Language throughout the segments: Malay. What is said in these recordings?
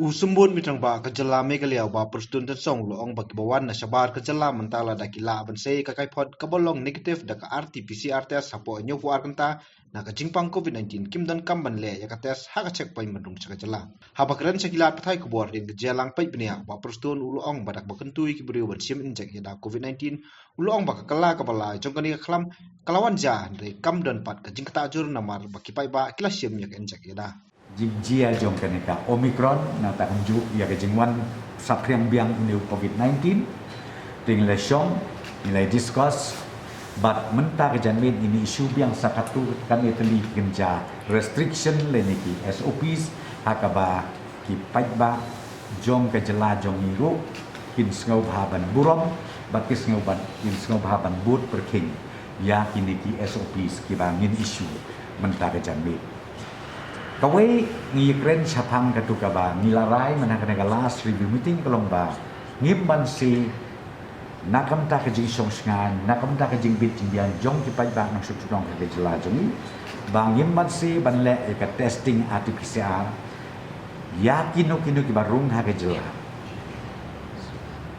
Usembun mitrang ba kejela megaliau ba persdun dan song lo ong bagi bawan na sabar kejela mentala da kila bansai kakai pot kabolong negatif da ka RT-PCR test hapo nyu fu arkanta na ka jingpang COVID-19 kim dan kamban le ya ka test ha ka check pai mandung sa kejela. Haba keren sakila pathai kubor din kejelang pai bnia ba persdun ulo ong badak bakentui ki beriu ban sim injek ya da COVID-19 ulo ong ba kala kabala jongkani ka klam kalawan ja de kam dan pat ka jingkata jur namar baki pai ba kila sim ya injek ya da. Jia jong kaneka Omicron na ta unjuk ya ke jingwan sapriang biang ini COVID-19 ting le syong nilai discuss but menta ke janmin ini isu biang sakatu kan itali genja restriction le niki SOPs hakaba ki paitba jong ke jela jong iru kin sngau baban burom bat ki sngau ban kin sngau baban but perking ya kini ki SOPs ki bangin isu menta ke janmin kawai ngi kren chapang katu kaba nilarai manakane ka last review meeting kalong ba ngimban si nakam ta ka jing song sngan nakam ta ka jing bit jing bian jong ki pai ba nang su tudong ka jela jong ba ngimban si ban le ka testing RT-PCR ya kino ki barung ha ka jela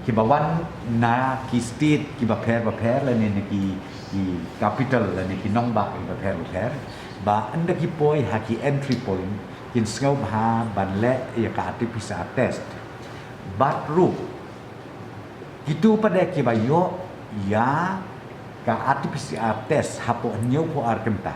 ki bawan na ki state ki ba pher la ne ki capital la ne ki nong ba ki ba pher ba anda ki poi haki entry point kin sngau bha ban le ya ka RT-PCR test bat ru itu pada ki ba yo ya ka RT-PCR test hapo nyau po arkenta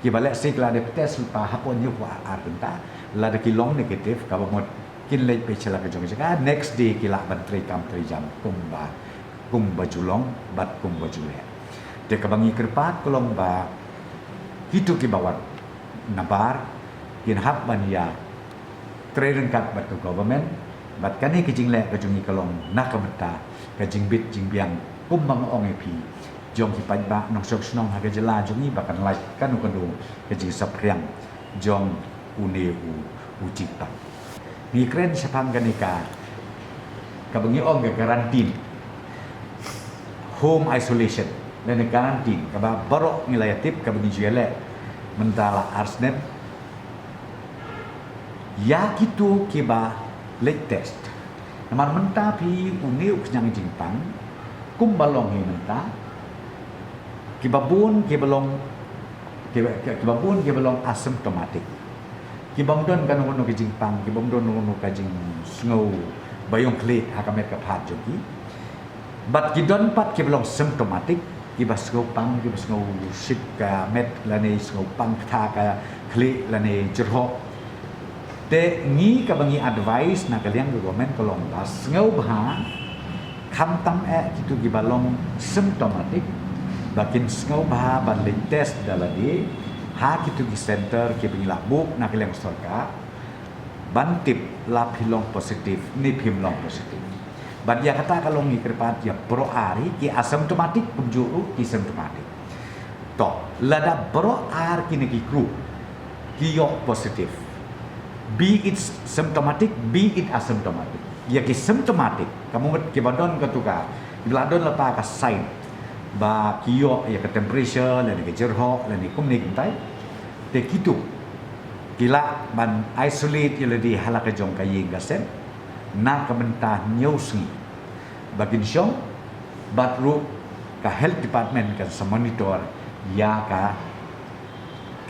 ki ba le sikla de test pa hapo nyau po arkenta la de ki long negative ka ba mod kin le pe chela ka jong ka next day ki la ban 3 kam 3 jam kum ba julong bat kum ba jule de ka bangi kerpat kolong ba itu ki bawat nabar kin hab ban ya training kat bat government bat kani ki jing le ka jung kalong nakamta ka jing bit jing biang bang ong ep jong ki pai ba nong sok snong ha ka jela jung ni bakan lai kan ka du ka jing sapriang jong uneu ucipta ni kren sapang ganika ka bangi ong ka karantin home isolation dan karantin kaba barok nilai tip kaba dijuale mentala arsnet ya kitu kiba late test namar menta pi uniu kenyang jingpang kum balong hi menta kiba bun kibalong asymptomatic kibam don kan ngono ke jingpang kibam don ngono ka jing snow bayong kle hakamet ka phat jogi but kidon pat kibalong symptomatic kiba sngau pang kiba sngau ship ka met lane sngau pang tha ka kli lane jerho te ngi ka bangi advice na kaliang government kolong pas sngau bha kham tam kitu gibalong symptomatic bakin sngau bha ban le test daladi ha kitu gi center ki bingi labuk na kaliang sorka bantip la philong positif ni phimlong positif ban ya kata kalau ngikirpat ya bro ari ki asymptomatic penjuru ki symptomatic to lada bro ar ki neki kru ki yo positif be it symptomatic be it asymptomatic ya ki symptomatic kamu ki badon katuka biladon lapa ka sign ba ki yo ya ka temperature la ni jerho la ni kumni kintai te kitu kila ban isolate ya di halaka jong kayi gasen na kementah nyusi bagin syong batru ka health department kan semonitor ya ka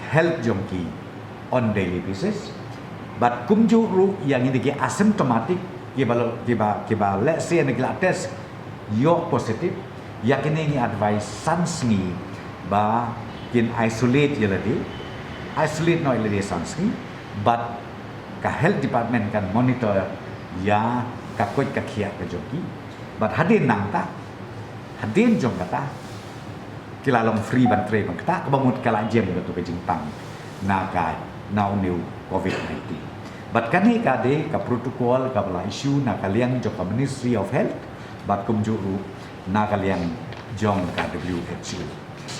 health jongki on daily basis bat kumju ru yang ini ki asymptomatic kiba let's say ni test yo positif yakin ini advice sansni ba kin isolate yeladi isolate no yeladi sansni but ka health department kan monitor ya kakoi kakia ka joki but hadin nang ta hadin jong kata kilalong free ban tray ban kata kabamut kala jem to ka jingpang na ka now new COVID-19 but kani ka de ka protocol ka bala issue na kaliang jong ka Ministry of Health bat kumjuru na kaliang jong ka WHO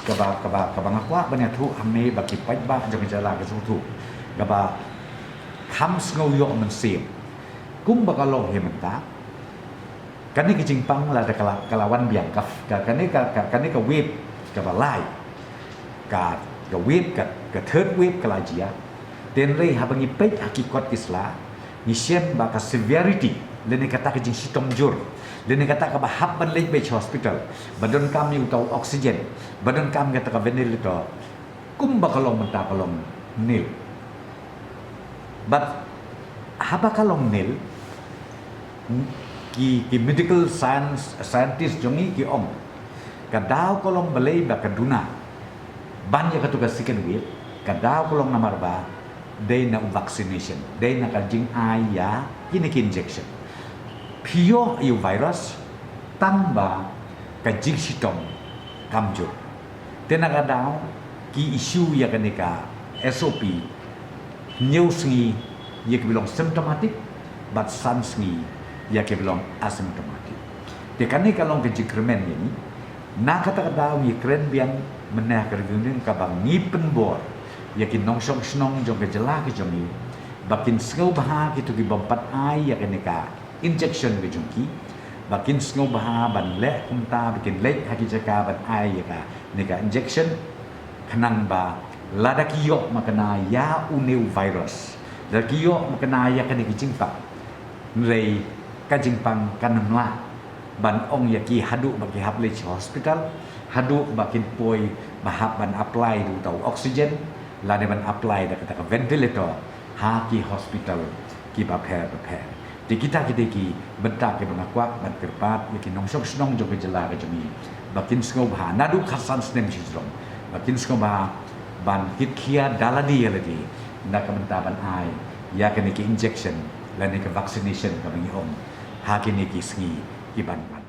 kaba ngakwa banya thu amme baki pai ba jong jala ka thu kaba kham ngau yo man sim kum bakalong hementa kani ki jingpang la da kalawan biang ka kani ka wave ka balai ka wave ka third wave ka lajia den rei habangi pek hakikot isla ni sian ba ka severity lene kata ka jing sitom jur lene kata ka ba hap ban lek bech hospital badon kam ni utau oksigen badon kam kata ka ventilator kum ba kalong menta kalong nil but haba kalong nil ki medical scientist jongi ki om kadau kolong balai ba kaduna ban ya katugas second wave kadau kolong namar ba day na vaccination day na kajing aya kini injection pio yu virus tamba kajing sitom kamjur tenaga kadau ki issue ya kanika SOP news ni ya belong symptomatic but sans ni ya belong asymptomatic te kanika long kajing kremen ni na kata kadau ni kren biang menah kergunin kabang ni penbor yakin nongsong snong jong kejela ke jongi bakin sngau baha gitu ki bompat ai ya keneka injection ke jongki bakin sngau baha ban le kumta bikin lek haki jaka ban ai ya ka neka injection kanang ba ladakiyo makana ya uneu virus ladakiyo makana ya kaneki jingpa rei ka jingpang kanamla ban ong yaki hadu bagi haple hospital hadu bakin poi bahap ban apply du tau oksigen lade ban apply da kata ventilator ha ki hospital ki prepare di kita ki bentak ki bangakwa ban kerpat ki nongsok snong jo jela ka jemi bakin sngau bah nadu khasan snem jizrom bakin sngau bah ban kit khia daladi lagi na ka bentak ban ai ya ka ki injection lane ka vaccination ka bangi om ha ki ni ki sngi ki ban